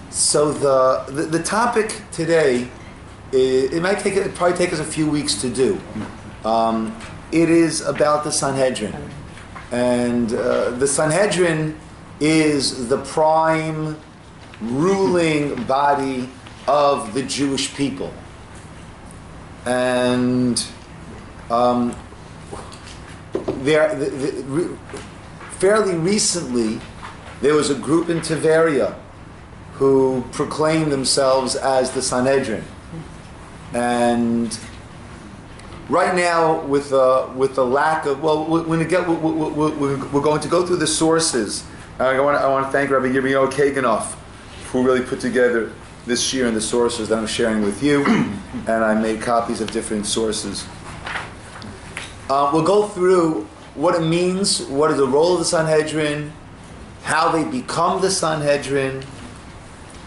So the topic today, it might probably take us a few weeks to do. It is about the Sanhedrin, and the Sanhedrin is the prime ruling body of the Jewish people, and fairly recently there was a group in Tiberia who proclaimed themselves as the Sanhedrin. And right now, with the lack of, we're going to go through the sources. I want to thank Rabbi Yisroel Kaganoff, who really put together this year and the sources that I'm sharing with you, and I made copies of different sources. We'll go through what it means, what is the role of the Sanhedrin, how they become the Sanhedrin,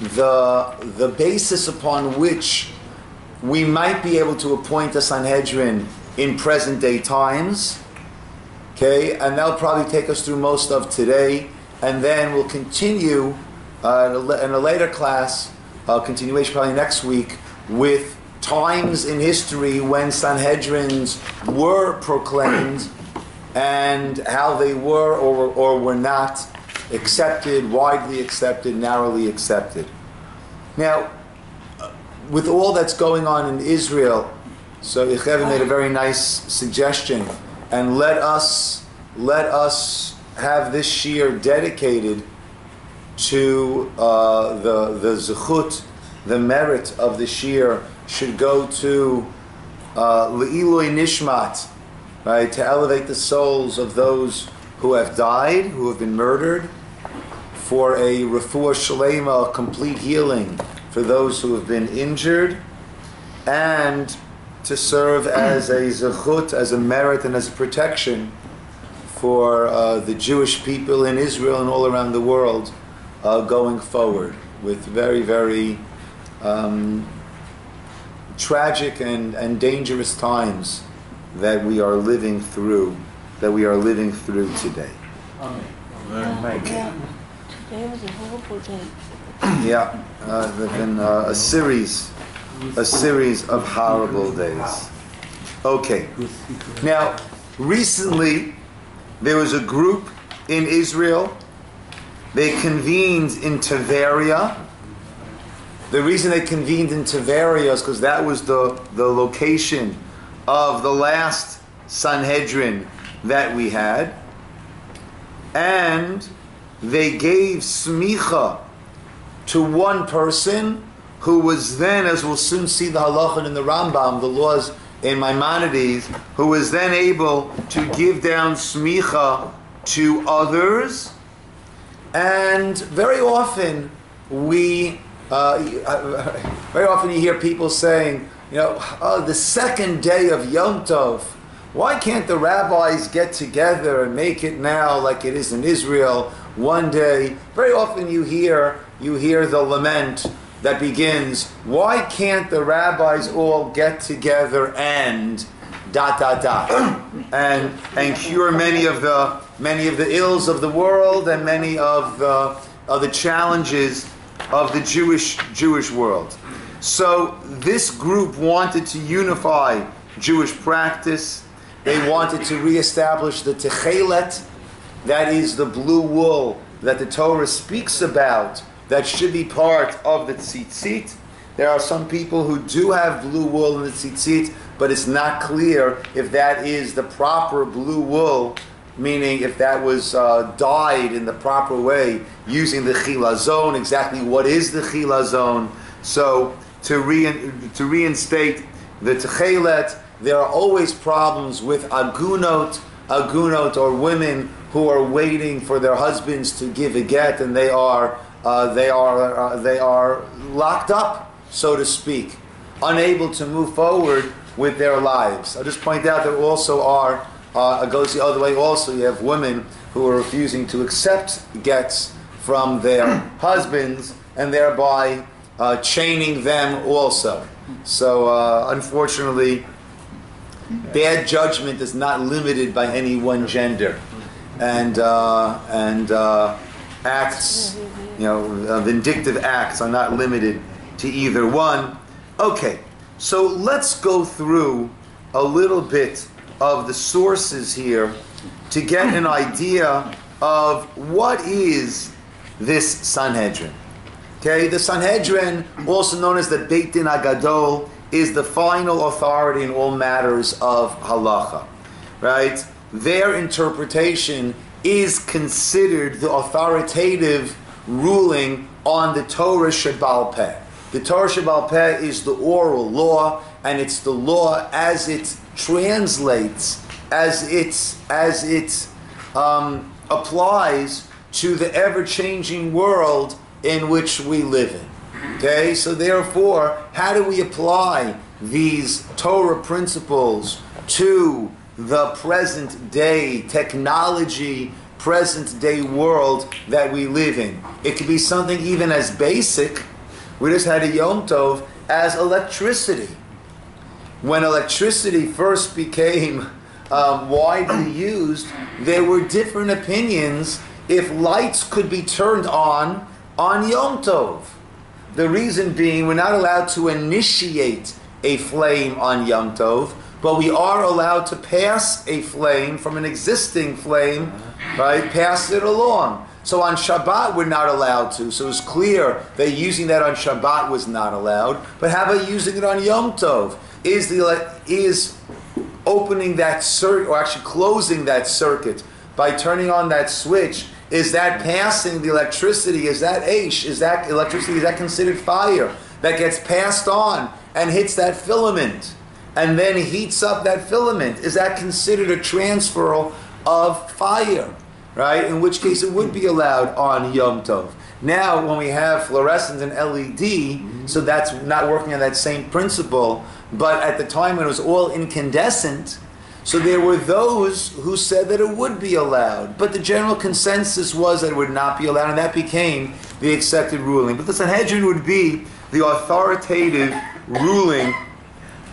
the basis upon which we might be able to appoint a Sanhedrin in present day times, okay, and that'll probably take us through most of today, and then we'll continue in a later class, continuation probably next week, with times in history when Sanhedrins were proclaimed and how they were or were not accepted, widely accepted, narrowly accepted. Now, with all that's going on in Israel, so Yechevi made a very nice suggestion, and let us have this year dedicated to the zechut, the merit of this year should go to Le'iloi Nishmat, right, to elevate the souls of those who have died, who have been murdered, for a refuah shalema, a complete healing for those who have been injured, and to serve as a zechut, as a merit and as a protection for the Jewish people in Israel and all around the world going forward with very, very tragic and dangerous times that we are living through today. Amen. Okay. Today was a horrible day. Yeah, there've been a series of horrible days. Okay. Now, recently there was a group in Israel. They convened in Tiberia. The reason they convened in Tiberia is because that was the location of the last Sanhedrin that we had. And they gave smicha to one person who was then, as we'll soon see the halachah in the Rambam, the laws in Maimonides, who was then able to give down smicha to others. And very often you hear people saying, the second day of Yom Tov, why can't the rabbis get together and make it now like it is in Israel, one day? Very often you hear the lament that begins, why can't the rabbis all get together and ... and cure many of the ills of the world and many of the challenges of the Jewish world. So this group wanted to unify Jewish practice. They wanted to reestablish the techelet, that is the blue wool that the Torah speaks about, that should be part of the tzitzit. There are some people who do have blue wool in the tzitzit, but it's not clear if that is the proper blue wool, meaning if that was dyed in the proper way using the chilazon. Exactly what is the chilazon? So to reinstate the techelet, there are always problems with agunot or women who are waiting for their husbands to give a get, and they are locked up, so to speak, unable to move forward with their lives. I'll just point out there also are, it goes the other way also, you have women who are refusing to accept gets from their husbands and thereby chaining them also. So unfortunately, bad judgment is not limited by any one gender. And acts, vindictive acts are not limited to either one. Okay, so let's go through a little bit of the sources here to get an idea of what is this Sanhedrin. Okay, the Sanhedrin, also known as the Beit Din HaGadol, is the final authority in all matters of halacha, right? Their interpretation is considered the authoritative ruling on the Torah Shebal Peh. The Torah Shebal Peh is the oral law, and it's the law as it translates, as it applies to the ever-changing world in which we live in. Okay, so therefore, how do we apply these Torah principles to the present day technology, present day world that we live in? It could be something even as basic, we just had a Yom Tov, as electricity. When electricity first became widely used, there were different opinions if lights could be turned on Yom Tov. The reason being, we're not allowed to initiate a flame on Yom Tov, but we are allowed to pass a flame from an existing flame, right? Pass it along. So on Shabbat, we're not allowed to. So it's clear that using that on Shabbat was not allowed. But how about using it on Yom Tov? Is opening that circuit, or actually closing that circuit by turning on that switch, is that passing the electricity? Is that Aish? Is that electricity? Is that considered fire that gets passed on and hits that filament and then heats up that filament? Is that considered a transfer of fire? Right? In which case it would be allowed on Yom Tov. Now, when we have fluorescent and LED, so that's not working on that same principle, but at the time when it was all incandescent, so there were those who said that it would be allowed, but the general consensus was that it would not be allowed, and that became the accepted ruling. But the Sanhedrin would be the authoritative ruling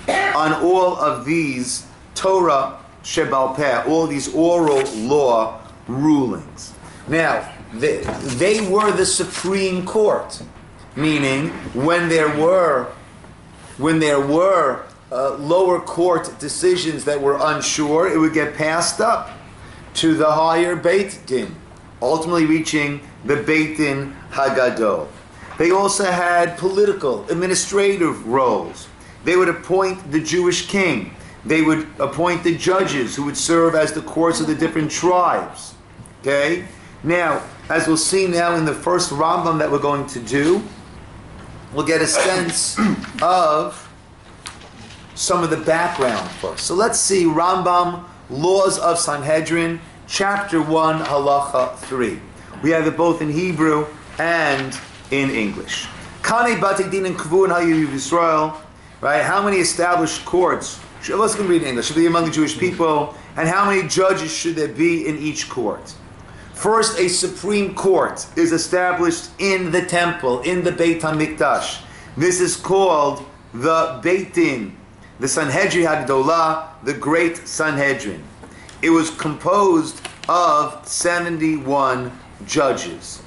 on all of these Torah Shebal Peh, all these oral law rulings. Now, they were the Supreme Court, meaning when there were lower court decisions that were unsure, it would get passed up to the higher Beit Din, ultimately reaching the Beit Din HaGadol. They also had political, administrative roles. They would appoint the Jewish king. They would appoint the judges who would serve as the courts of the different tribes. Okay? Now, as we'll see now in the first Rambam that we're going to do, we'll get a sense of some of the background first. So let's see Rambam, Laws of Sanhedrin, chapter 1, halacha 3. We have it both in Hebrew and in English. Kane Bate Din and Kavun Yisroel, right? How many established courts? Let's go read in English. Should be among the Jewish people, and how many judges should there be in each court? First, a supreme court is established in the temple, in the Beit HaMikdash. This is called the Beit Din, the Sanhedrin HaGdolah, the Great Sanhedrin. It was composed of 71 judges.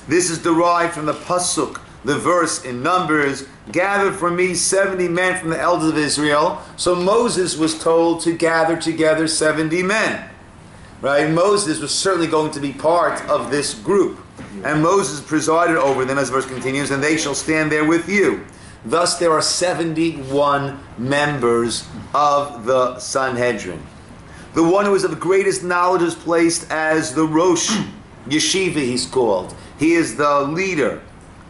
This is derived from the Pasuk, the verse in Numbers, gather for me 70 men from the elders of Israel. So Moses was told to gather together 70 men. Right? Moses was certainly going to be part of this group. And Moses presided over them, as the verse continues, and they shall stand there with you. Thus there are 71 members of the Sanhedrin. The one who is of the greatest knowledge is placed as the Rosh Yeshiva, he's called. He is the leader.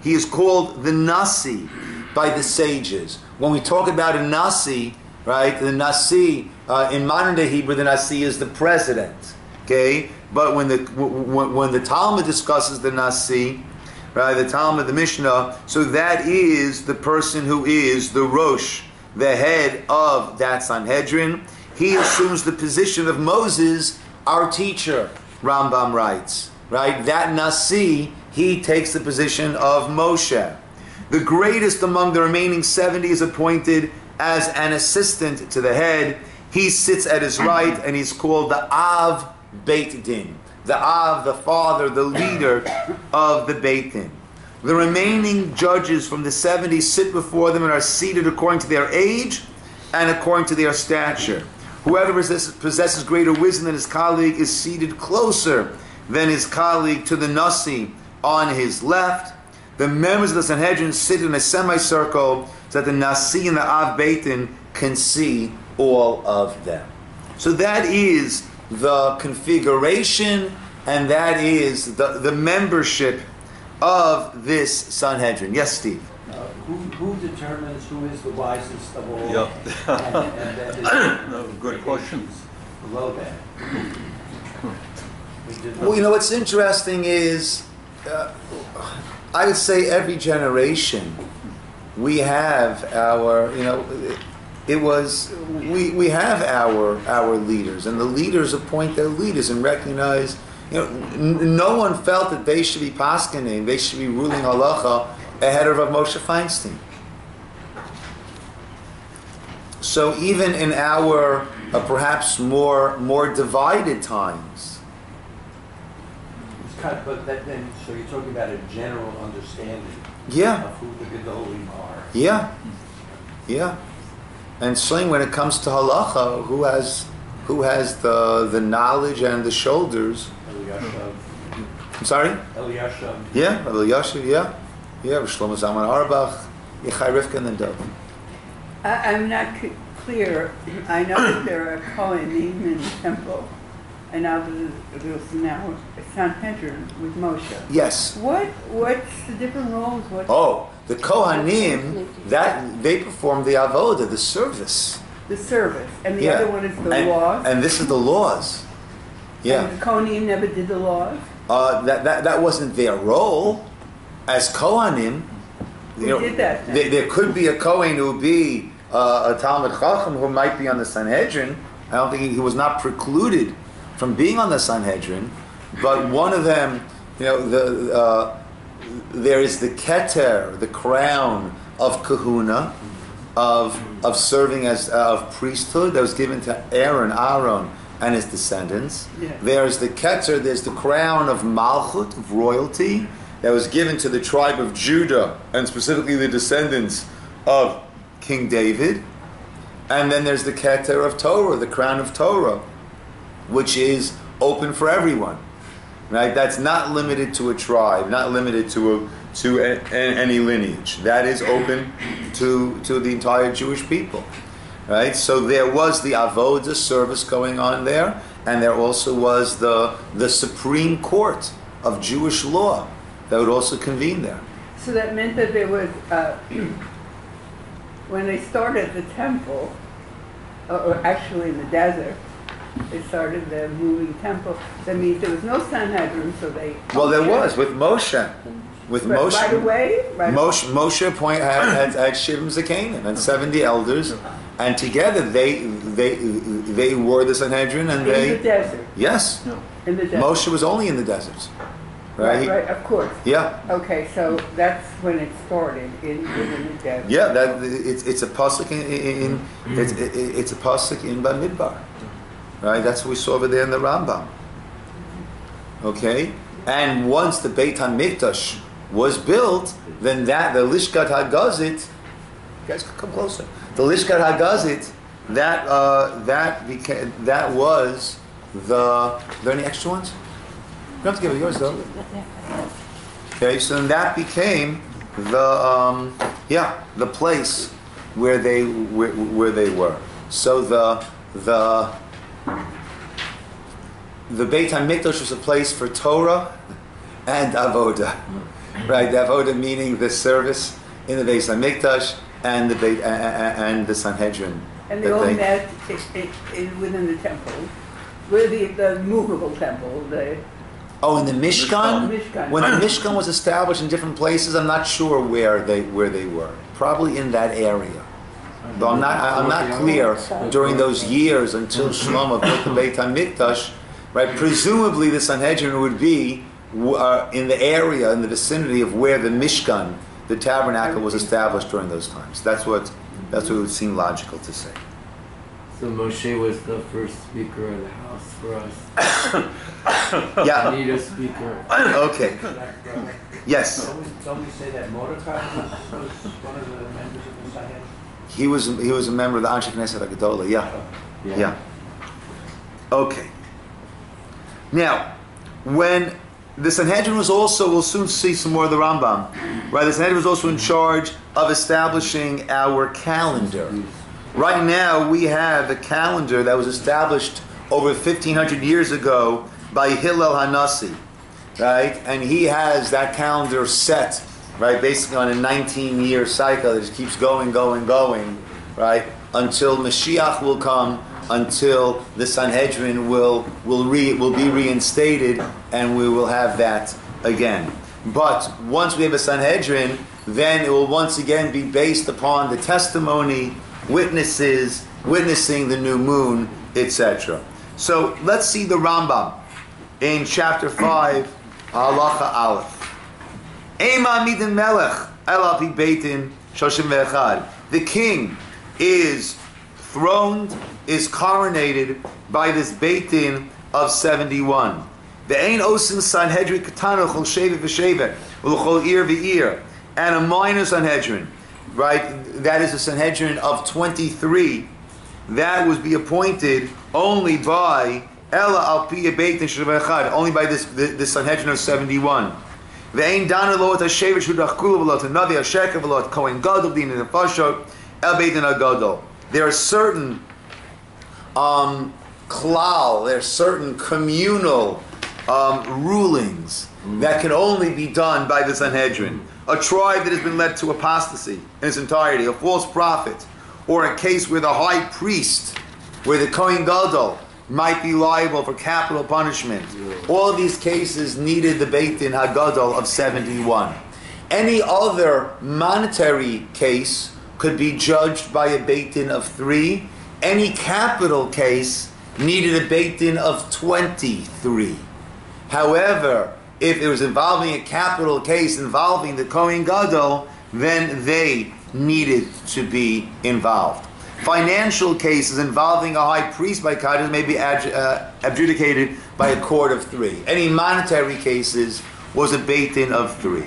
He is called the Nasi by the sages. When we talk about a Nasi, right, the Nasi, in modern day Hebrew, the Nasi is the president. Okay? But when the Talmud discusses the Nasi, right, the Talmud, the Mishnah, so that is the person who is the Rosh, the head of that Sanhedrin. He assumes the position of Moses, our teacher, Rambam writes. Right? That Nasi, he takes the position of Moshe. The greatest among the remaining 70 is appointed as an assistant to the head. He sits at his right, and he's called the Av Beit Din. the Av, the father, the leader of the Beit Din. The remaining judges from the 70 sit before them and are seated according to their age and according to their stature. Whoever possesses greater wisdom than his colleague is seated closer than his colleague to the Nasi on his left. The members of the Sanhedrin sit in a semicircle so that the Nasi and the Av Beit Din can see all of them. So that is the configuration, and that is the membership of this Sanhedrin. Yes, Steve? Who determines who is the wisest of all? Yeah. And then No, good questions. below that. Well, what's interesting is, I would say every generation we have our, we have our leaders, and the leaders appoint their leaders and recognize, no one felt that they should be paskening, they should be ruling halacha ahead of Rav Moshe Feinstein. So even in our perhaps more divided times. So you're talking about a general understanding Yeah. of who the Gedolim are. Yeah. And certainly when it comes to halacha, who has the knowledge and the shoulders? Eliashab. I'm sorry? Eliashab. Yeah, Eliashab, yeah. Shlomo Zalman Auerbach, Yechai Rivka, and then Dov. I'm not clear. I know that there are Kohanim in the temple, and now there's now a Sanhedrin with Moshe. Yes. What's the different roles? The Kohanim, that they perform the avoda, the service. The service, and the other one is the laws. And this is the laws. Yeah. And the Kohanim never did the laws. That wasn't their role as Kohanim. Who did that? There could be a Kohen who would be a Talmid Chacham who might be on the Sanhedrin. I don't think he was not precluded from being on the Sanhedrin, but one of them, there is the keter, the crown of kahuna, of serving as of priesthood that was given to Aaron and his descendants. Yeah. There's the keter, there's the crown of malchut, of royalty, that was given to the tribe of Judah, and specifically the descendants of King David. And then there's the keter of Torah, the crown of Torah, which is open for everyone. Right? That's not limited to a tribe, not limited to any lineage. That is open to the entire Jewish people. Right? So there was the avoda service going on there, and there also was the Supreme Court of Jewish law that would also convene there. So that meant that there was, when they started the temple, or actually in the desert, they started the moving temple. That means there was no Sanhedrin, so they... Well, there was, with Moshe. With Moshe. Right away? Moshe had Shivim Zakanim and 70 elders, and together they were the Sanhedrin, and in the desert? Yes. No. In the desert? Moshe was only in the deserts. Right? Right, of course. Yeah. Okay, so that's when it started, in the desert. Yeah, it's a pasuk it's a pasuk in Bamidbar, right? That's what we saw over there in the Rambam. Okay, and once the Beit HaMikdash was built, then the Lishkat HaGazit, you guys come closer. The Lishkat HaGazit, that was the. Are there any extra ones? You don't have to give it yours though. Okay, so then that became the place where they were. So the Beit HaMikdash was a place for Torah and avoda, right? The avoda meaning the service in the Beit HaMikdash and the Sanhedrin. And they all met within the temple, with the movable temple. In the Mishkan? Mishkan. When the Mishkan was established in different places, I'm not sure where they were. Probably in that area. Though I'm not clear during those years until Shlomo built the Beit HaMikdash, right? Presumably the Sanhedrin would be in the area, in the vicinity of where the Mishkan, the tabernacle, was established during those times. That's what would seem logical to say. So Moshe was the first speaker of the house for us. Yeah. We need a speaker. Okay. Yes. Don't we say that Mordecai was one of the members of the Sanhedrin? He was a member of the Anshe Knesset HaGedolah. Yeah. Okay. Now, when the Sanhedrin was also, we'll soon see some more of the Rambam, right? The Sanhedrin was also in charge of establishing our calendar. Right now, we have a calendar that was established over 1,500 years ago by Hillel Hanassi, right? And he has that calendar set, right, basically on a 19-year cycle that just keeps going, right, until Mashiach will come, until the Sanhedrin will be reinstated, and we will have that again. But once we have a Sanhedrin, then it will once again be based upon the testimony, witnessing the new moon, etc. So let's see the Rambam in chapter 5, Halacha Aleph. Ema midin melech el pi beitin shoshim ve'echad. The king is throned, is coronated by this beitin of 71. Ve'ein osin Sanhedrin katana chol shevet v'shevet u'chol ir v'ir, and a minor Sanhedrin, right? That is a Sanhedrin of 23. That would be appointed only by Ela al pi beitin shoshim ve'echad, only by this Sanhedrin of 71. Ve'ein dana lo et hashevet shudach kula v'lo et navi hasheker v'lo et kohen gadol din and nefashot el beitin hagadol. There are certain klal, there are certain communal rulings that can only be done by the Sanhedrin. A tribe that has been led to apostasy in its entirety, a false prophet, or a case where the high priest, where the kohen gadol might be liable for capital punishment. All of these cases needed the Beit Din HaGadol of 71. Any other monetary case could be judged by a Beit Din of 3. Any capital case needed a Beit Din of 23. However, if it was involving a capital case involving the Kohen Gadol, then they needed to be involved. Financial cases involving a high priest by Kaddish may be adjudicated by a court of 3. Any monetary cases was a Beit Din of 3.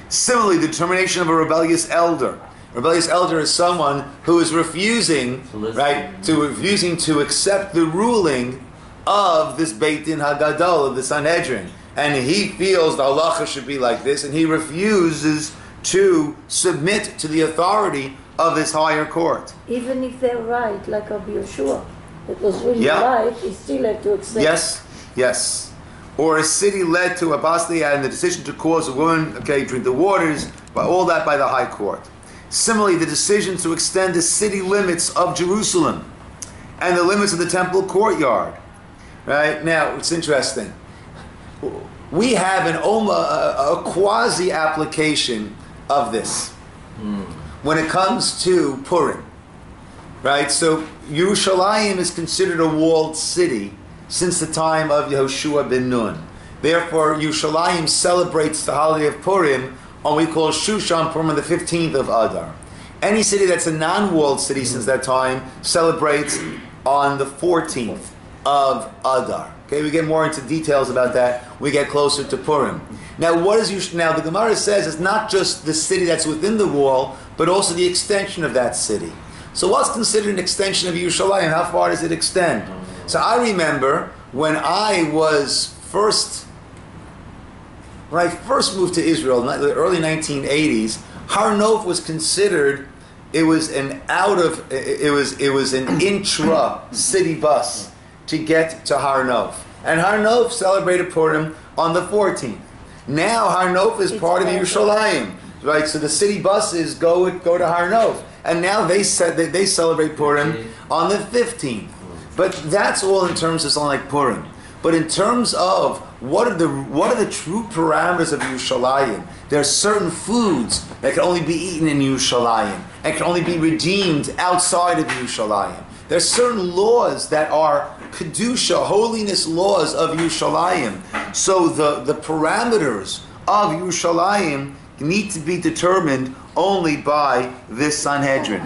Similarly, the determination of a rebellious elder. A rebellious elder is someone who is refusing to accept the ruling of this Beit Din HaGadol, of the Sanhedrin. And he feels the halacha should be like this, and he refuses to submit to the authority of this higher court. Even if they're right, like Rabbi Yeshua, it was really right, he still had to accept. Yes. Or a city led to apostasy and the decision to cause a woman, drink the waters, all that by the high court. Similarly, the decision to extend the city limits of Jerusalem and the limits of the temple courtyard. Right? Now, it's interesting. We have a quasi-application of this when it comes to Purim. Right? So, Yerushalayim is considered a walled city since the time of Yehoshua ben Nun. Therefore, Yerushalayim celebrates the holiday of Purim on what we call Shushan Purim on the 15th of Adar. Any city that's a non-walled city since that time celebrates on the 14th of Adar. Okay, we get more into details about that when we get closer to Purim. Now, now the Gemara says it's not just the city that's within the wall, but also the extension of that city. So what's considered an extension of Yerushalayim? How far does it extend? So I remember when I first moved to Israel in the early 1980s, Har Nof was considered, it was an intra-city bus to get to Har Nof. And Har Nof celebrated Purim on the 14th. Now Har Nof is part of Yerushalayim, right? So the city buses go to Har Nof. And now they celebrate Purim on the 15th. But that's all in terms of something like Purim. But in terms of what are the true parameters of Yerushalayim, there are certain foods that can only be eaten in Yerushalayim and can only be redeemed outside of Yerushalayim. There are certain laws that are Kedusha, holiness laws of Yerushalayim. So the parameters of Yerushalayim need to be determined only by this Sanhedrin.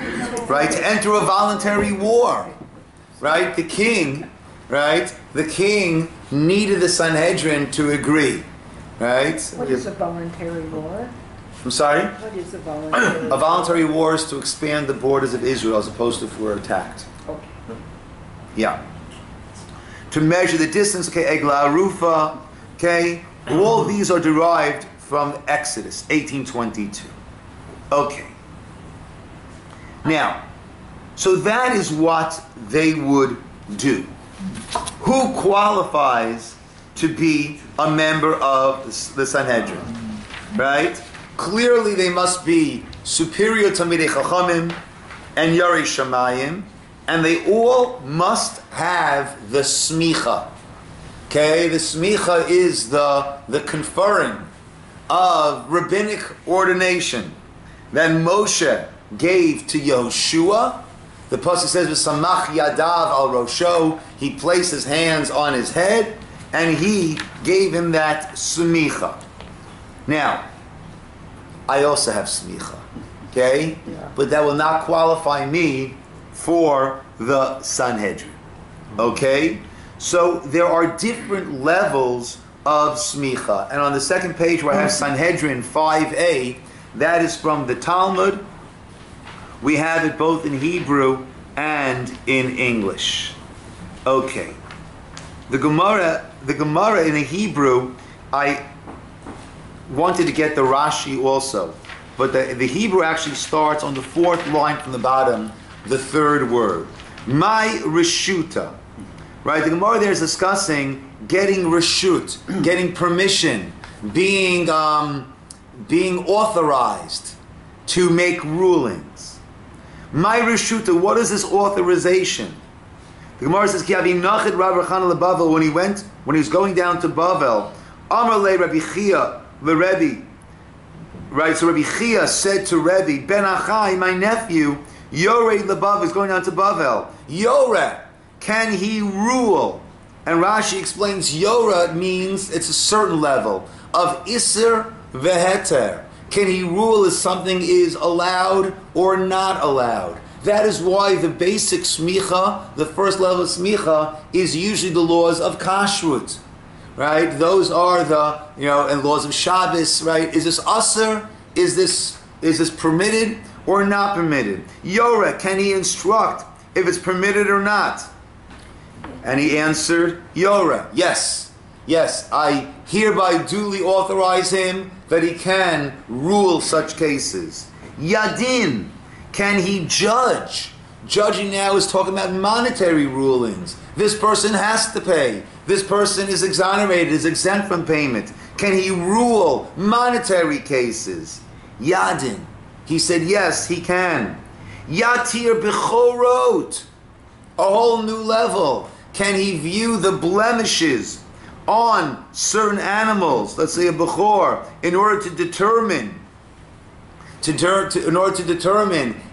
Right? To enter a voluntary war right? The king, right? The king needed the Sanhedrin to agree, right? What is a voluntary war? I'm sorry? What is a voluntary A voluntary war is to expand the borders of Israel as opposed to if we're attacked. Okay. Yeah. To measure the distance, okay, Egla Arufa, okay? All these are derived from Exodus 18:22. Okay. Now, so that is what they would do. Who qualifies to be a member of the Sanhedrin? Right? Clearly they must be superior Talmidei Chachamim and Yarei Shamayim, and they all must have the smicha. Okay, the smicha is the conferring of rabbinic ordination that Moshe gave to Yehoshua. The pasuk says, "V'samach yadav al rosho." He placed his hands on his head, and he gave him that smicha. Now, I also have smicha, okay, but that will not qualify me for the Sanhedrin. Okay, so there are different levels of smicha, and on the second page where I have Sanhedrin 5a, that is from the Talmud. We have it both in Hebrew and in English. Okay. The Gemara in the Hebrew, I wanted to get the Rashi also, but the Hebrew actually starts on the fourth line from the bottom, the third word. My Rishuta. Right? The Gemara there is discussing getting Rishut, getting permission, being authorized to make rulings. My Rishuta, what is this authorization? The Gemara says, Ki avi nachid Rav Rechana leBavel, when he was going down to Bavel, Amar le Rabbi Chia le Rebbe. Right, so Rabbi Chia said to Rebbe, Ben Achai, my nephew, Yoreh leBavel, is going down to Bavel. Yoreh, can he rule? And Rashi explains Yoreh means it's a certain level of Isser veheter. Can he rule if something is allowed or not allowed? That is why the basic smicha, the first level of smicha, is usually the laws of kashrut, right? Those are the, and laws of Shabbos, right? Is this aser? Is this permitted or not permitted? Yoreh, can he instruct if it's permitted or not? And he answered, Yoreh, yes. Yes, I hereby duly authorize him that he can rule such cases. Yadin, can he judge? Judging now is talking about monetary rulings. This person has to pay. This person is exonerated, is exempt from payment. Can he rule monetary cases? Yadin. He said, yes, he can. Yatir bechorot. A whole new level. Can he view the blemishes on certain animals, let's say a bechor, in order to determine,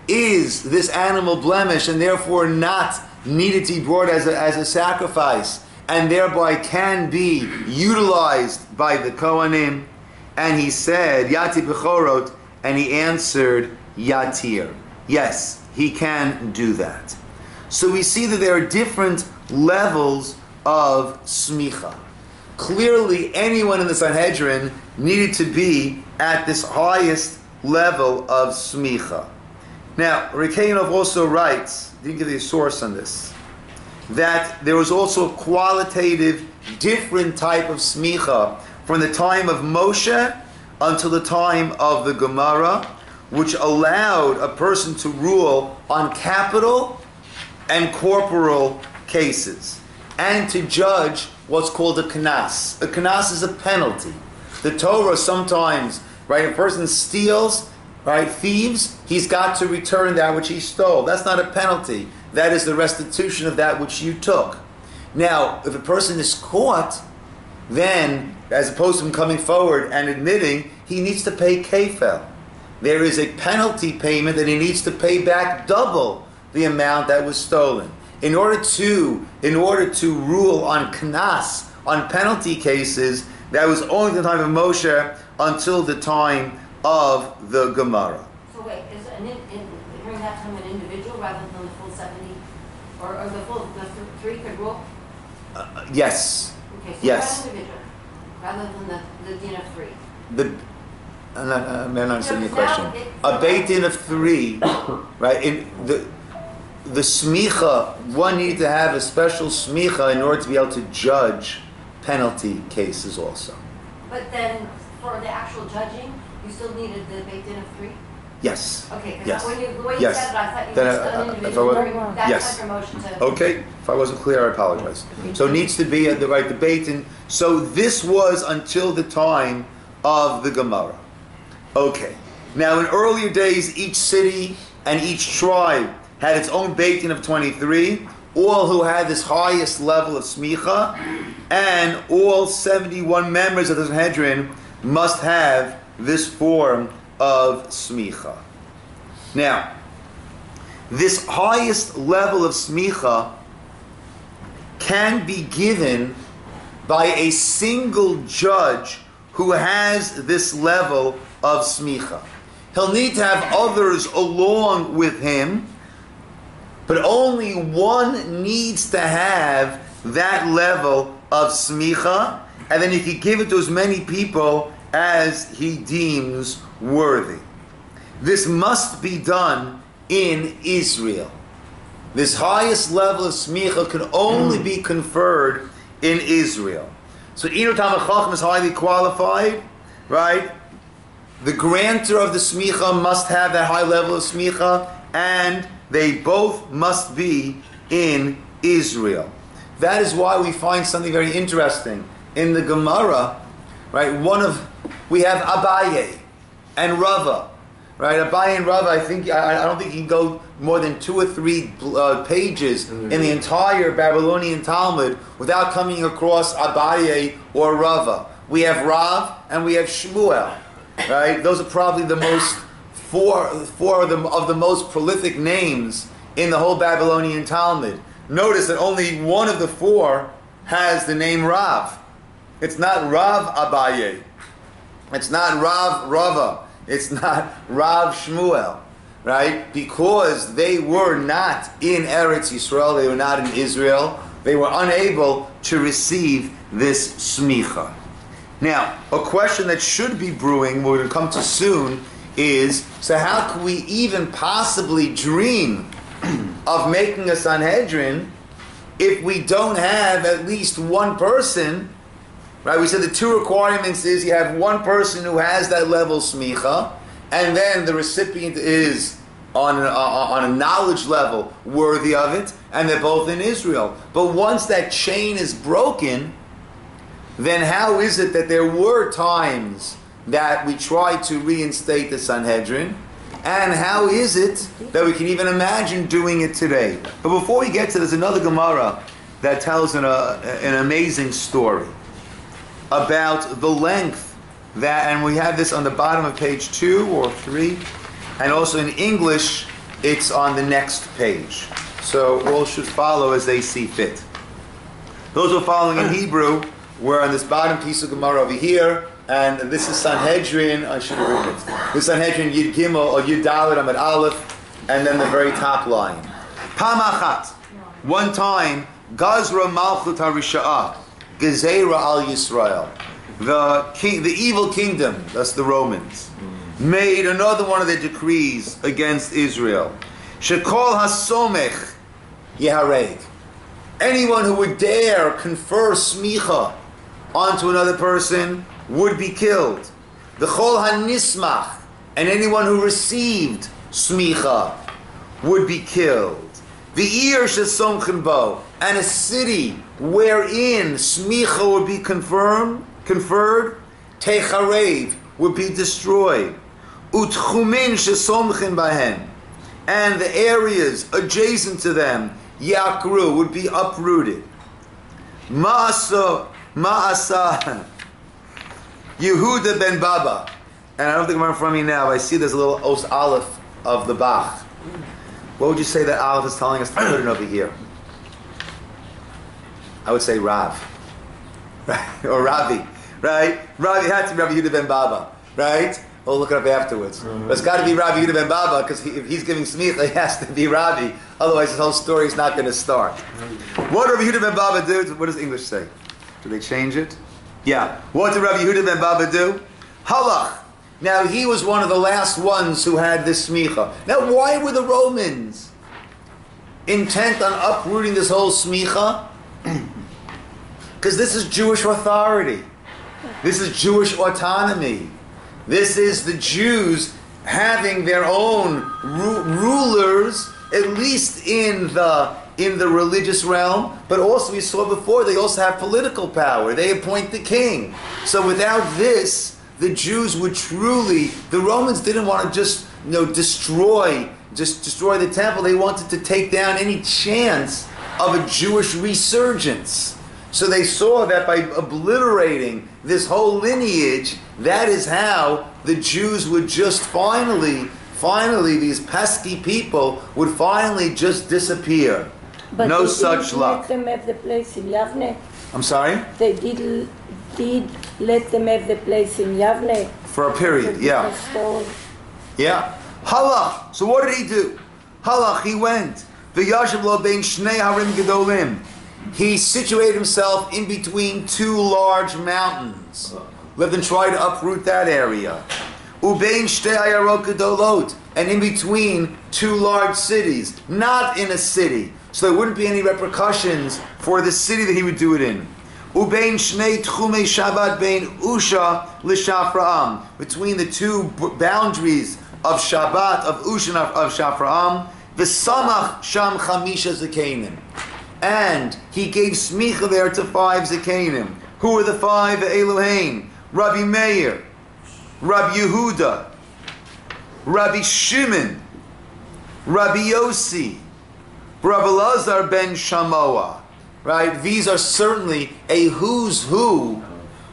is this animal blemish and therefore not needed to be brought as a sacrifice, and thereby can be utilized by the Kohanim? And he said, Yati bechorot, and he answered, Yatir. Yes, he can do that. So we see that there are different levels of smicha. Clearly, anyone in the Sanhedrin needed to be at this highest level of smicha. Now, Rekainov also writes, didn't give you a source on this, that there was also a qualitative, different type of smicha from the time of Moshe until the time of the Gemara, which allowed a person to rule on capital and corporal cases, and to judge what's called a knas. A knas is a penalty. The Torah sometimes, right, a person steals, right, thieves, he's got to return that which he stole. That's not a penalty. That is the restitution of that which you took. Now, if a person is caught, then, as opposed to him coming forward and admitting, he needs to pay kefel. There is a penalty payment that he needs to pay back double the amount that was stolen. In order to rule on knas, on penalty cases, that was only the time of Moshe until the time of the Gemara. So wait, is during that time an individual rather than the full 70? Or the three could rule? Yes. Okay, so Yes. one individual, rather than the din of three. I'm not understanding your So question. now it's- A beit din of 3, right? In the smicha, one need to have a special smicha in order to be able to judge penalty cases also. But then, for the actual judging, you still needed the beit din of three? Yes. Okay, Yes. because the way you Yes. said it, I thought you Then, just said an if I individual. was- That's Yes. like your motion to. Okay, if I wasn't clear, I apologize. So it needs to be at the right debate. And so this was until the time of the Gemara. Okay. Now in earlier days, each city and each tribe had its own beit din of 23, all who had this highest level of smicha, and all 71 members of the Sanhedrin must have this form of smicha. Now, this highest level of smicha can be given by a single judge who has this level of smicha. He'll need to have others along with him, but only one needs to have that level of smicha, and then he can give it to as many people as he deems worthy. This must be done in Israel. This highest level of smicha can only be conferred in Israel. So Inu Talmid Chacham is highly qualified, right? The grantor of the smicha must have that high level of smicha, and they both must be in Israel. That is why we find something very interesting in the Gemara, right? We have Abaye and Rava, right? Abaye and Rava. I don't think you can go more than 2 or 3 pages in the entire Babylonian Talmud without coming across Abaye or Rava. We have Rav and we have Shmuel, right? Those are probably the most four of the most prolific names in the whole Babylonian Talmud. Notice that only one of the 4 has the name Rav. It's not Rav Abaye. It's not Rav Rava. It's not Rav Shmuel, right? Because they were not in Eretz Yisrael, they were not in Israel, they were unable to receive this smicha. Now, a question that should be brewing, we're going to come to soon, is, so how can we even possibly dream of making a Sanhedrin if we don't have at least one person, right? We said the 2 requirements is you have one person who has that level smicha, and then the recipient is on a knowledge level worthy of it, and they're both in Israel. But once that chain is broken, then how is it that there were times that we tried to reinstate the Sanhedrin, and how is it that we can even imagine doing it today? But before we get to this, another Gemara that tells an amazing story about the length that, and we have this on the bottom of page 2 or 3, and also in English, it's on the next page. So all should follow as they see fit. Those who are following in Hebrew, we're on this bottom piece of Gemara over here, and this is Sanhedrin, I should have written it. This is Sanhedrin Yud Gimel, or Yud Dalet Amud Aleph, and then the very top line. Pamachat, one time, Gazra Malchut HaRisha'ah, Gezerah al Yisroel, the evil kingdom, that's the Romans, made another one of their decrees against Israel. Shekol HaSomech Yehareg. Anyone who would dare confer smicha onto another person would be killed. The Chol HaNismach, and anyone who received smicha would be killed. The Ir Shesomchen Bo, and a city wherein smicha would be conferred, Techarev, would be destroyed. Utchumin Shesomchen Bahen, and the areas adjacent to them, Yakru, would be uprooted. Ma'asa Yehuda ben Baba, and I don't think I'm in front of me now, but I see there's a little Os Aleph of the Bach. What would you say that Aleph is telling us to put it over here? I would say Rav, right? Or Rabbi, right? Rabbi had to be Rabbi Yehuda ben Baba, right? We'll look it up afterwards. But it's got to be Rabbi Yehuda ben Baba, because if he's giving smicha, he has to be Rabbi. Otherwise, his whole story is not going to start. What did Rabbi Yehuda ben Baba do? What does English say? Do they change it? Yeah. What did Rabbi Yehuda ben Baba do? Halach. Now, he was one of the last ones who had this smicha. Now, why were the Romans intent on uprooting this whole smicha? Because this is Jewish authority. This is Jewish autonomy. This is the Jews having their own rulers, at least in the religious realm, but also we saw before they also have political power. They appoint the king. So without this, the Jews would truly, the Romans didn't want to just destroy the temple. They wanted to take down any chance of a Jewish resurgence. So they saw that by obliterating this whole lineage, that is how the Jews would just finally, these pesky people would finally just disappear. But no they such didn't luck. let them have the place in Yavne. I'm sorry? They did let them have the place in Yavne. For a period, yeah. Yeah. Halach. So what did he do? Halach, he went. V'yashav lo bein shnei harim gedolim. He situated himself in between two large mountains. Lived and tried to uproot that area. Ubein shtei ayarot gedolot. And in between two large cities. Not in a city. So there wouldn't be any repercussions for the city that he would do it in. Ubein shnei tchumei Shabbat bein Usha l'Shafra'am. Between the two boundaries of Shabbat, of Usha and of Shafra'am. V'samach sham chamisha zakenim. And he gave smicha there to 5 zakenim. Who were the 5? Eloheim, Rabbi Meir, Rabbi Yehuda, Rabbi Shimon, Rabbi Yossi, Rabbi Lazar ben Shamoa. Right? These are certainly a who's who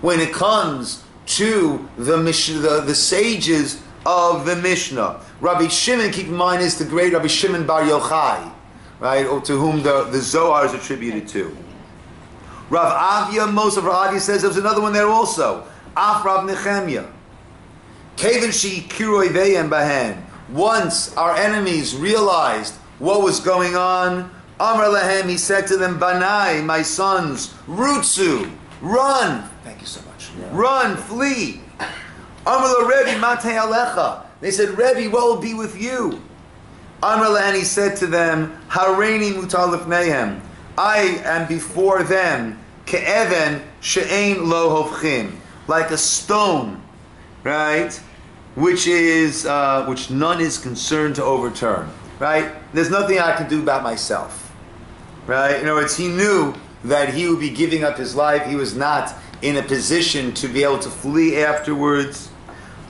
when it comes to the sages of the Mishnah. Rabbi Shimon, keep in mind, is the great Rabbi Shimon Bar Yochai, right? Or to whom the Zohar is attributed to. Rav Avia, most of Rav Avia says there was another one there also. Af Rav Nechemia. Kevin shi kiroi veyem bahen. Once our enemies realized what was going on, Amar Lahem, he said to them, Banai, my sons, Rutsu, run. Thank you so much. Yeah. Run, flee. Amar la Rebbe, Matei Alecha. They said, Rebbe, what will be with you? Amar Lahem, he said to them, Hareini mutar lifneihem. I am before them, ke'even she'ein lo hofchim, like a stone, right? Which none is concerned to overturn, right? There's nothing I can do about myself, right? In other words, he knew that he would be giving up his life. He was not in a position to be able to flee afterwards.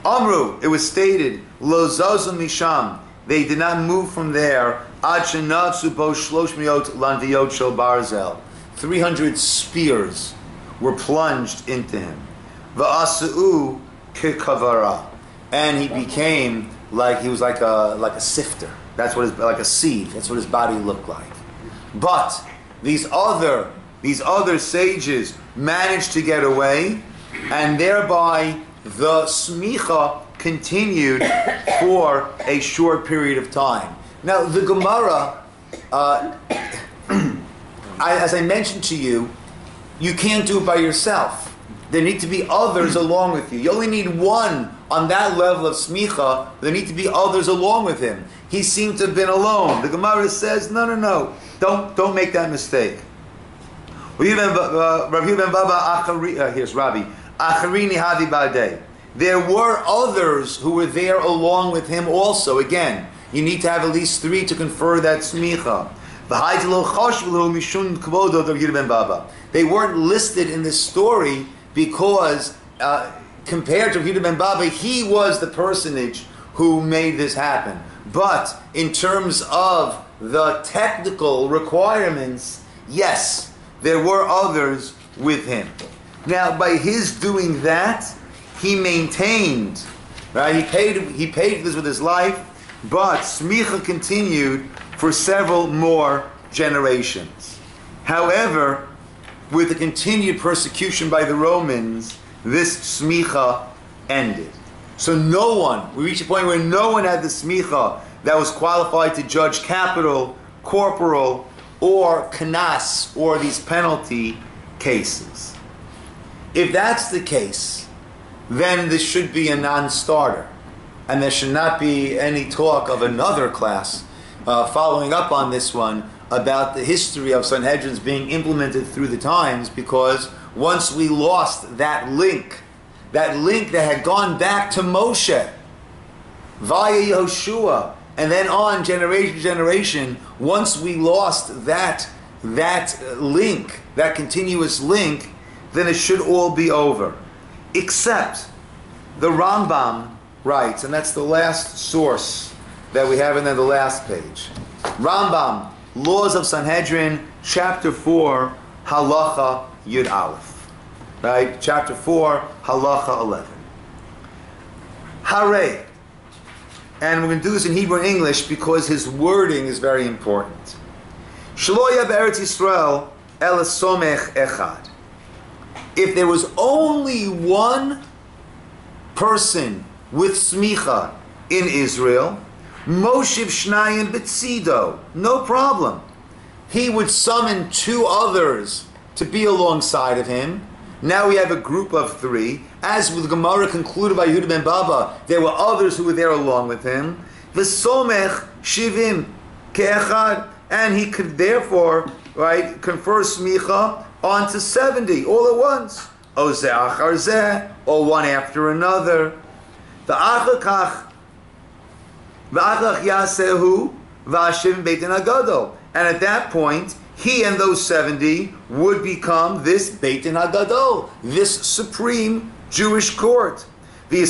Amru, it was stated, lo zazu misham, they did not move from there. 300 spears were plunged into him. Va'asa'u kekavara. And he became like a sifter. That's what like a sieve. That's what his body looked like. But these other sages managed to get away, and thereby the smicha continued for a short period of time. Now, the Gemara, as I mentioned to you, you can't do it by yourself. There need to be others along with you. You only need one on that level of smicha. There need to be others along with him. He seemed to have been alone. The Gemara says, no. Don't make that mistake. Here's Rabbi. Acharini hadi ba'dei. There were others who were there along with him also. Again, you need to have at least 3 to confer that smicha. They weren't listed in this story because compared to Yehuda ben Baba, he was the personage who made this happen. But in terms of the technical requirements, yes, there were others with him. Now, by his doing that, he maintained, right? He paid for this with his life, but smicha continued for several more generations. However, with the continued persecution by the Romans, this smicha ended. So no one, we reached a point where no one had the smicha that was qualified to judge capital, corporal, or kanas, or these penalty cases. If that's the case, then this should be a non-starter. And there should not be any talk of another class following up on this one about the history of Sanhedrins being implemented through the times, because once we lost that link that had gone back to Moshe via Yehoshua, and then on generation to generation, once we lost that link, that continuous link, then it should all be over. Except the Rambam writes, and that's the last source that we have, and then the last page. Rambam, Laws of Sanhedrin, chapter 4, Halacha Yud Aleph. Right? Chapter 4, Halacha 11. Hare. And we're going to do this in Hebrew and English because his wording is very important. Shloya be'eretz Yisrael el somech echad. If there was only one person with smicha in Israel, Moshiv Shnayim Betzido, no problem. He would summon two others to be alongside of him. Now we have a group of three. As with Gemara concluded by Yehuda ben Baba, there were others who were there along with him. V'somech shivim ke'echad, and he could therefore, right, confer smicha onto 70 all at once. O zeh achar zeh, or one after another. V'achakach yasehu v'ashivim beitin hagadol, and at that point, he and those 70 would become this Beit Din HaGadol, this supreme Jewish court. And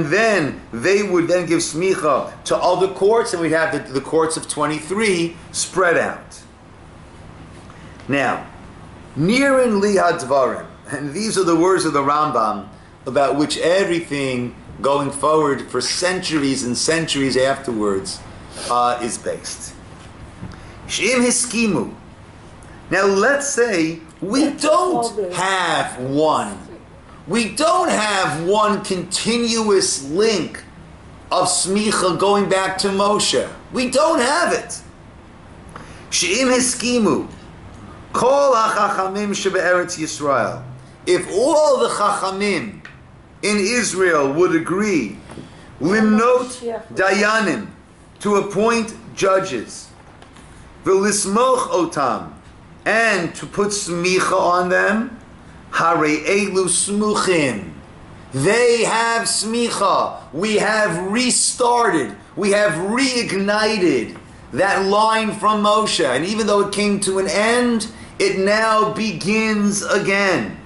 then they would then give smicha to other courts, and we'd have the courts of 23 spread out. Now, Nirin li hadvarim, and these are the words of the Rambam about which everything going forward for centuries and centuries afterwards is based. Sh'im hiskimu. Now let's say we don't have one. We don't have one continuous link of smicha going back to Moshe. We don't have it. Sh'im hiskimu. Kol hachachamim shebe'eretz Yisrael. If all the chachamim in Israel would agree, limnot dayanim, to appoint judges, v'lismoch otam, and to put smicha on them, hare elu smuchim. They have smicha. We have restarted. We have reignited that line from Moshe. And even though it came to an end, it now begins again.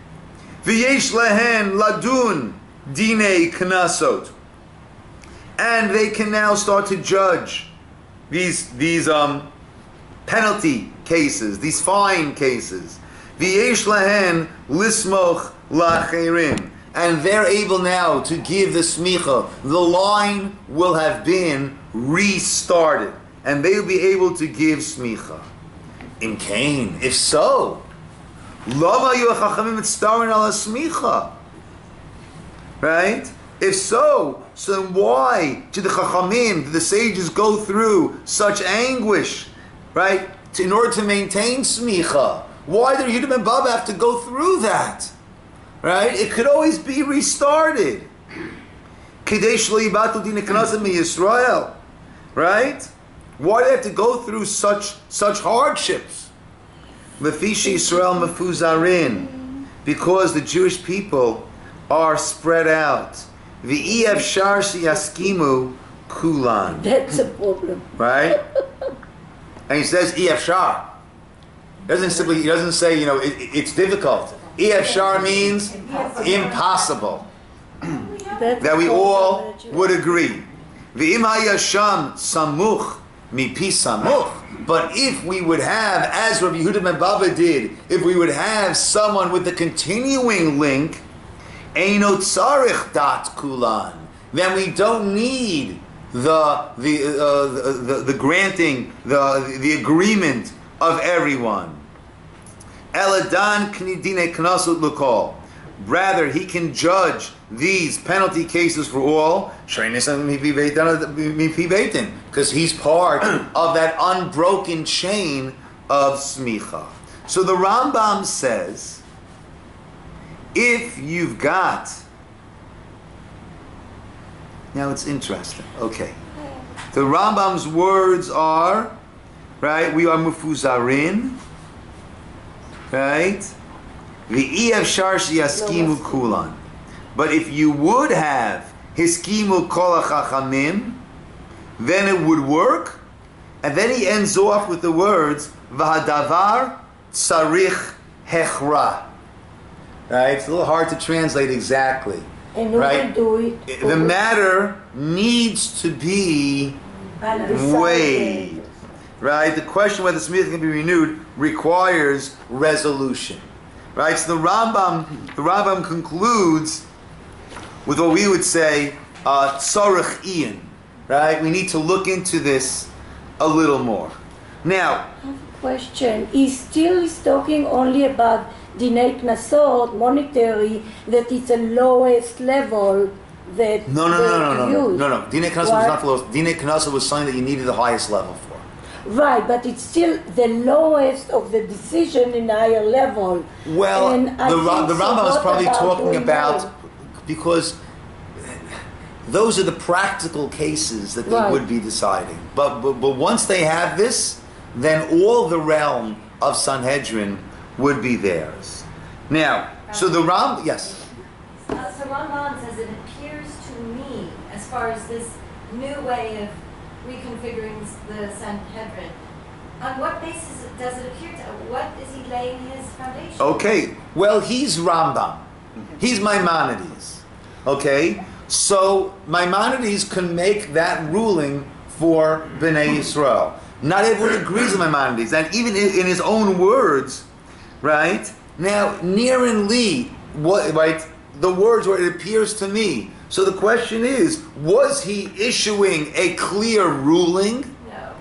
V'yesh lehen ladun dinei knasot. And they can now start to judge these penalty cases, these fine cases. V'yesh lahen lismoch lacherim, and they're able now to give the smicha. The line will have been restarted, and they'll be able to give smicha. Im kain, if so, lama yu chachamim mitztarin ala smicha, right? If so then why did the chachamim, did the sages go through such anguish, right, in order to maintain smicha? Why did Yehuda ben Baba have to go through that? Right? It could always be restarted. Kadesh leibatu din knasim Yisroel. Right? Why do they have to go through such hardships? Lefishi Yisrael mefuzarin, because the Jewish people are spread out. V'iev shar yaskimu kulan. That's a problem. Right? And he says Ef Shar. He doesn't say, it's difficult. Ef Shar means impossible. That we all would agree. V'im hayasham samuch mipi samuch. But if we would have, as Rabbi Yehuda ben Baba did, if we would have someone with the continuing link, eino tzarich dat kulan, then we don't need the granting, the agreement of everyone. Eladan knidine knasut lukol. rather he can judge these penalty cases for all, because he's part of that unbroken chain of smicha. So the Rambam says, if you've got, now it's interesting, okay. The Rambam's words are, right, we are mufuzarin, right? Kulan. But if you would have hiskimu kol hachachamim, then it would work. And then he ends off with the words v'hadavar tzarich hechra. Right? It's a little hard to translate exactly. And who right? will do it? The matter needs to be weighed. Right? The question whether smicha can be renewed requires resolution. Right? So the Rambam concludes with what we would say tzarich ian. Right? We need to look into this a little more. Now, Question. He still is talking only about dinei knasot, monetary, that it's the lowest level that no. Dinei knasot was not the lowest. Dinei knasot was something that you needed the highest level for. Right, but it's still the lowest of the decision in higher level. Well, And the Rambam is probably talking about, because those are the practical cases that they would be deciding. But once they have this, then all the realm of Sanhedrin would be theirs. Now, so the Rambam, yes? So Ramban says it appears to me, as far as this new way of reconfiguring the Sanhedrin, on what basis does it appear to? What is he laying his foundation? Okay, well, he's Rambam. He's Maimonides. Okay, so Maimonides can make that ruling for Bnei Yisroel. Not everyone agrees with Maimonides, and even in his own words, right? Now, near and Lee, what, right? The words were, it appears to me. So the question is, was he issuing a clear ruling? No.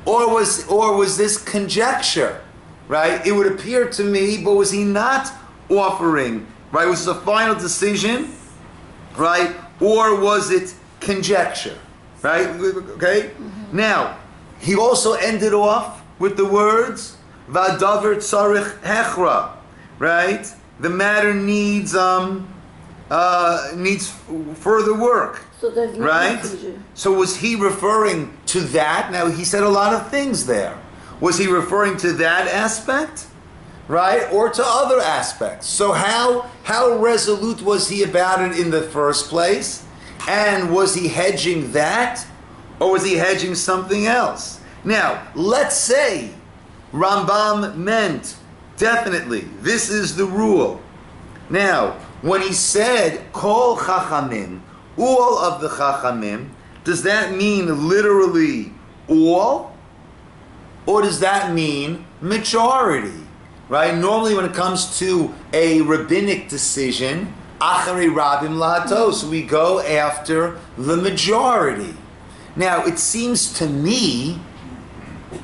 Or was this conjecture? Right? It would appear to me, but was he not offering, right? Was this a final decision? Right? Or was it conjecture? Right? Okay? Mm-hmm. Now, he also ended off with the words, Vadavar tzarich hechra. Right? The matter needs further work. So there's no right? decision. So was he referring to that? Now he said a lot of things there. Was he referring to that aspect? Right? Or to other aspects? So how resolute was he about it in the first place? And was he hedging that? Or was he hedging something else? Now, let's say Rambam meant, definitely, this is the rule. Now, when he said, Kol Chachamim, all of the Chachamim, does that mean literally all? Or does that mean majority? Right? Normally when it comes to a rabbinic decision, Achari Rabim Lahatos, we go after the majority. Now, it seems to me,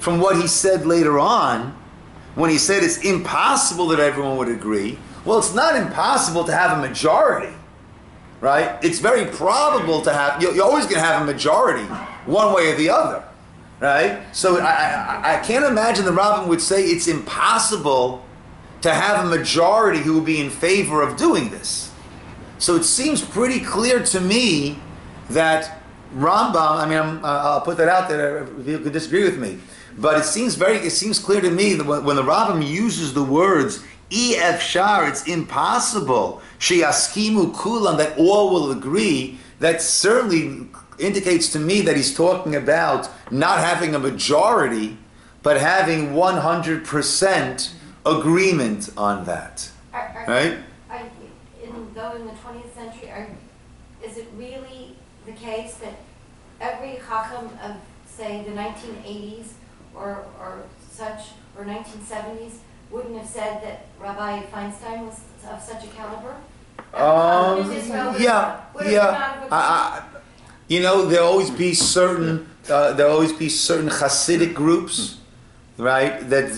from what he said later on, when he said it's impossible that everyone would agree, well, it's not impossible to have a majority, right? It's very probable to have, you're always going to have a majority, one way or the other, right? So I can't imagine the Rabbi would say it's impossible to have a majority who would be in favor of doing this. So it seems pretty clear to me that Rambam, I mean, I'll put that out there if you could disagree with me, but it seems clear to me that when the Rambam uses the words Efshar, it's impossible, sheyaskimu kulam, that all will agree, that certainly indicates to me that he's talking about not having a majority, but having 100% agreement on that. Right? Though in the 20th century, is it really the case that every Chacham of, say, the 1980s or such, or 1970s, wouldn't have said that Rabbi Feinstein was of such a caliber? You know, there'll always be certain Hasidic groups, right? That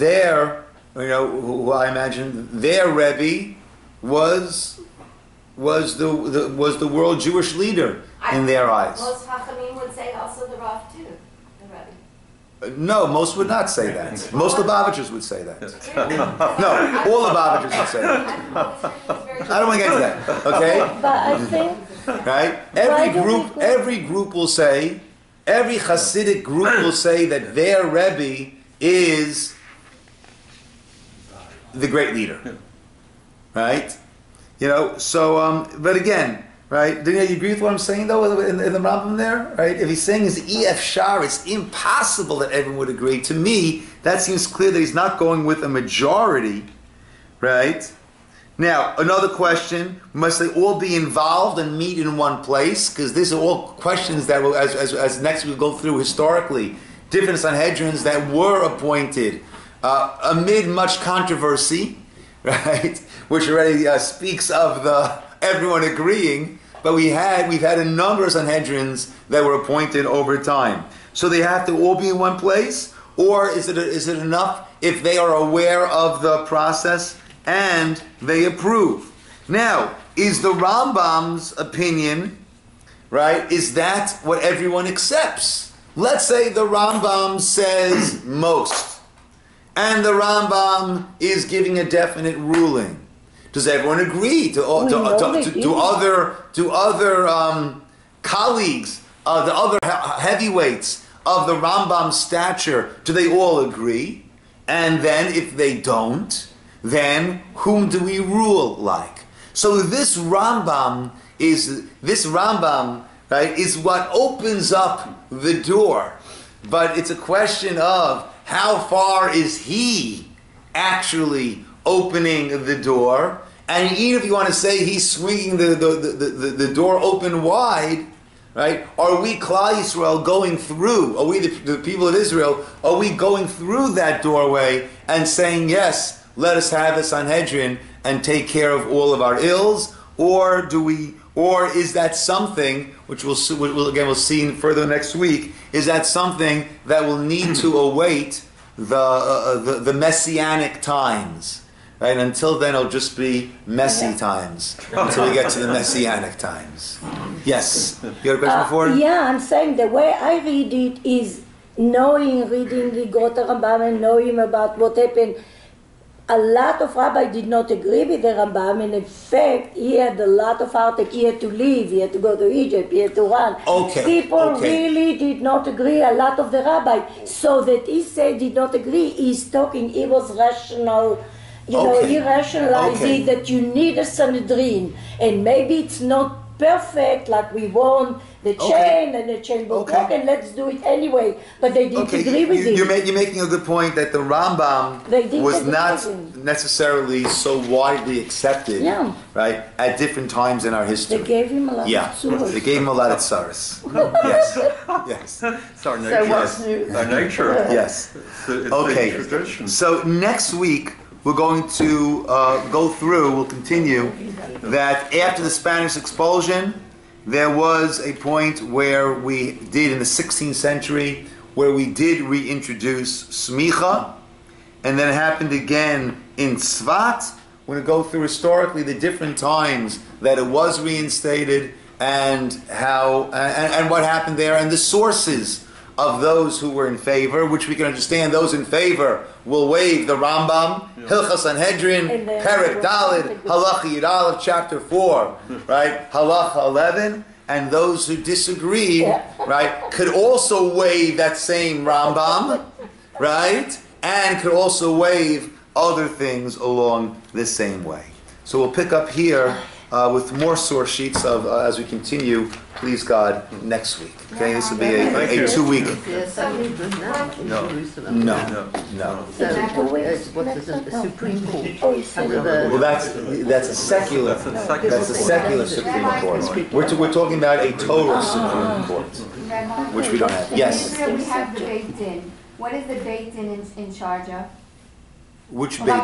who I imagine their Rebbe was was the world Jewish leader in their eyes. Most Chachamim would say also the Rav too, the Rabbi. No, most would not say that. Most Lubavitchers would say that. No, all Lubavitchers would say that. I don't want to get into that. Okay? But I think Right? Every group will say, every Hasidic group will say that their Rebbe is the great leader. Right? You know, so, but again, right? Do you agree with what I'm saying though in the Rambam there? Right? If he's saying is E.F. Shar, it's impossible that everyone would agree. To me, that seems clear that he's not going with a majority, right? Now, another question, must they all be involved and meet in one place? Because these are all questions that will, as next we'll go through historically, different Sanhedrins that were appointed amid much controversy, right? Which already speaks of everyone agreeing, but we've had a number of Sanhedrins that were appointed over time. So they have to all be in one place, or is it enough if they are aware of the process and they approve? Now, is the Rambam's opinion, right, is that what everyone accepts? Let's say the Rambam says most, and the Rambam is giving a definite ruling. Does everyone agree to other colleagues, the other heavyweights of the Rambam's stature? Do they all agree? And then if they don't, then whom do we rule like? So this Rambam, right, is what opens up the door. But it's a question of how far is he actually opening the door? And even if you want to say he's swinging the door open wide, right? Are we Klal Yisrael going through? Are we the people of Israel? Are we going through that doorway and saying yes? Let us have a Sanhedrin and take care of all of our ills, or is that something which we'll see further next week? Is that something that will need to await the messianic times? Right? Until then, it'll just be messy times until we get to the messianic times. Yes, you had a question before? Yeah, I'm saying the way I read it is reading the Gota Rambam and knowing about what happened. A lot of rabbis did not agree with the Rambam, and in fact, he had a lot of heartache. He had to leave, he had to go to Egypt, he had to run. People really did not agree, a lot of the rabbis. So that he said did not agree, he's talking, he was rational, he rationalized it that you need a Sanhedrin, and maybe it's not perfect like we want the chain and the chain will walk, and let's do it anyway. But they didn't agree with it. You're making a good point that the Rambam was not necessarily so widely accepted, right, at different times in our history. They gave him a lot of tsuros. They gave him a lot of tsaros. Yes. It's our nature. So what's new? Our nature. Yes. It's a tradition. So next week, we're going to we'll continue, that after the Spanish expulsion, there was a point where we did, in the 16th century, where we did reintroduce smicha, and then it happened again in Tzvat. We're going to go through historically the different times that it was reinstated, and how and what happened there, and the sources of those who were in favor, which we can understand. Those in favor will waive the Rambam, Hilchas Sanhedrin, Perek Daled, Halacha Yud Aleph, chapter 4, right? Halacha 11, and those who disagreed, right, could also waive that same Rambam, right, and could also waive other things along the same way. So we'll pick up here with more source sheets as we continue, please God, next week. Okay, this will be a 2-week. No. What's the Supreme Court? Well, that's a secular. That's a secular Supreme Court. We're talking about a Torah Supreme Court, which we don't have. Yes. Here we have the Beit Din. What is the Beit Din in charge of? Which Beit Din?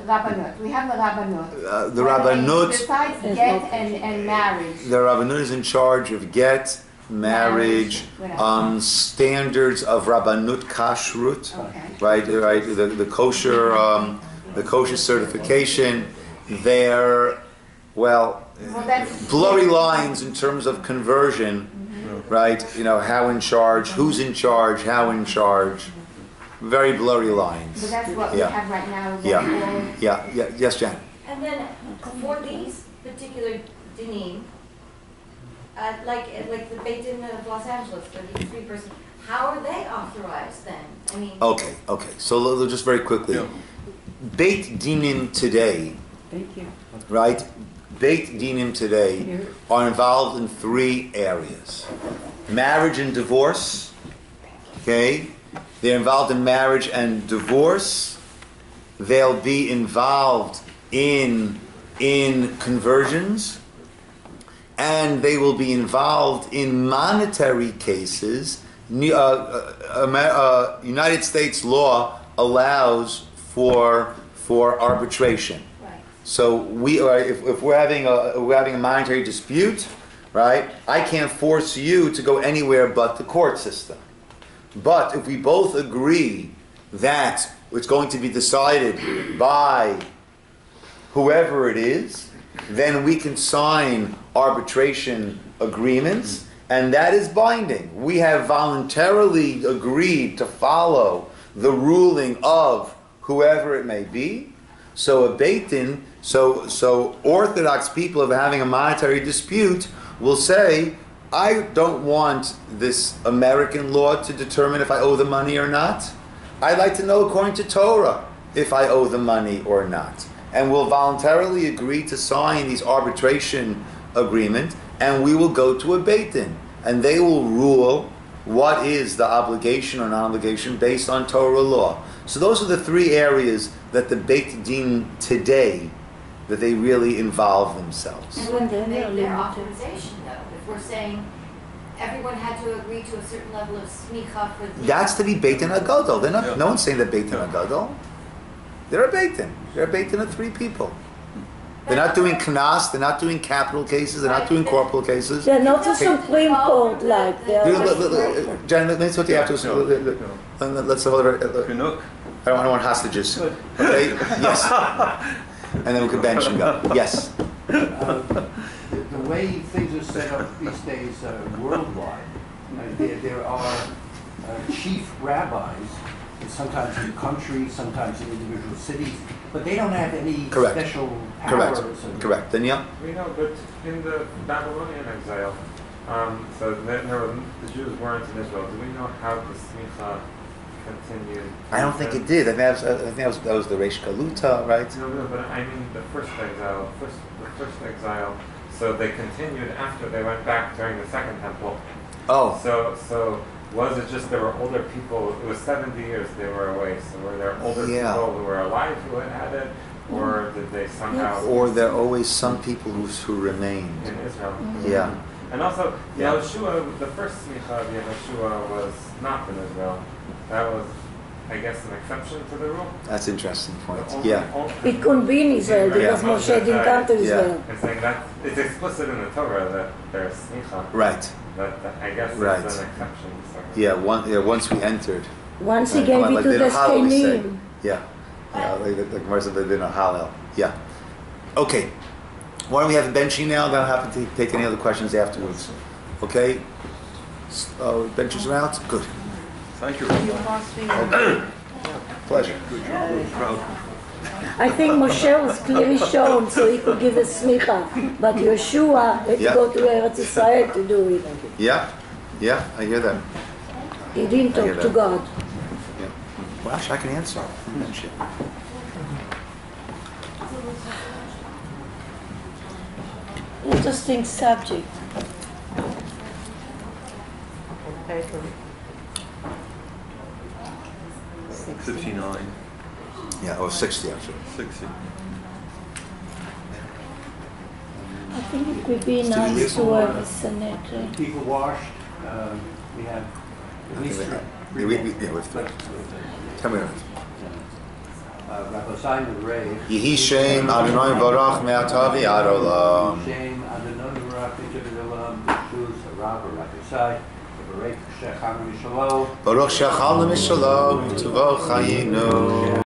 Rabbanut. We have the Rabbanut. The Rabbanut. Besides get and marriage. The Rabbanut is in charge of get, marriage, standards of Rabbanut Kashrut, right? The kosher certification. Well, that's blurry lines in terms of conversion, right? How in charge, who's in charge, how in charge. Very blurry lines. But that's what we Yeah. have right now. Yeah. Yes, Jan. And then for these particular dinim, like the Beit Din of Los Angeles, 33%, how are they authorized then? I mean, Okay. So just very quickly, Beit Dinim today, Thank you. right? Beit Dinim today are involved in 3 areas: marriage and divorce. Okay, they're involved in marriage and divorce. They'll be involved in conversions, and they will be involved in monetary cases. United States law allows for arbitration. right. So if we're having a monetary dispute, right? I can't force you to go anywhere but the court system. But if we both agree that it's going to be decided by whoever it is, then we can sign arbitration agreements, and that is binding. We have voluntarily agreed to follow the ruling of whoever it may be. So a Beit Din, so Orthodox people of having a monetary dispute will say, I don't want this American law to determine if I owe the money or not. I'd like to know according to Torah if I owe the money or not. And we'll voluntarily agree to sign these arbitration agreement, and we will go to a Beit Din, and they will rule what is the obligation or non-obligation based on Torah law. So those are the 3 areas that the Beit Din today, that they really involve themselves. And what their authorization though, if we're saying everyone had to agree to a certain level of smicha for the... That's to be Beit Din Agadol. They're not. No one's saying they're Beit Din Agadol. They're a Beit Din. They're a Beit Din of 3 people. They're not doing knas. They're not doing capital cases. They're not doing corporal cases. They're not a Supreme Court like they are. Jan, let me talk to you after. Let's hold it. I don't want hostages. Okay. Yes. And then we can bench and go. Yes. The way things are set up these days worldwide, there are chief rabbis, sometimes in countries, sometimes in individual cities, but they don't have any special powers. Correct. Danielle? We know, but in the Babylonian exile, so the Jews weren't in Israel. Do we know how the smicha continued? I don't think it did. I think that was the Reish Galuta, right? No, but I mean the first exile. So they continued after they went back during the Second Temple. Oh. So was it just there were older people? It was 70 years they were away. So were there older people who were alive who had it, or did they somehow? Or there are always some people who remained in Israel. Mm-hmm. Yeah. And also, Yehoshua, the first smicha of Yehoshua was not in Israel. That was, I guess, an exception to the rule. That's an interesting point. It couldn't be in Israel because Moshe didn't come to Israel. I'm saying that it's explicit in the Torah that there's smicha. Right. But I guess it's an exception. So. Once we entered. Once he gave it to the Skenim. Yeah. Like Martha, they didn't know Hallel. Yeah. Okay. Why don't we have a benching now? Then I'll have to take any other questions afterwards. Okay? Benches are out? Good. Thank you. Okay. Pleasure. Good job. We're proud. I think Moshe was clearly shown so he could give the smicha, but Yeshua had to go to Eretz Israel to do it. Yeah, I hear that. He didn't talk to God. Yeah. Well, actually, I can answer. Interesting subject. 59. Yeah, or 60 actually. 60. I think it would be nice to have a Sanhedrin. People washed. We have at least three. Come here. Rabbi Ciner Ray. Yehi Shem Adonai Barach Me'atavi Ad Olam. Shem Adonai Barach Me'atavi Ad Olam. B'shuz Rabbi Rabbi Baruch Shechalnu Mishalom. Baruch Shechalnu Mishalom. V'tuvo Chayinu.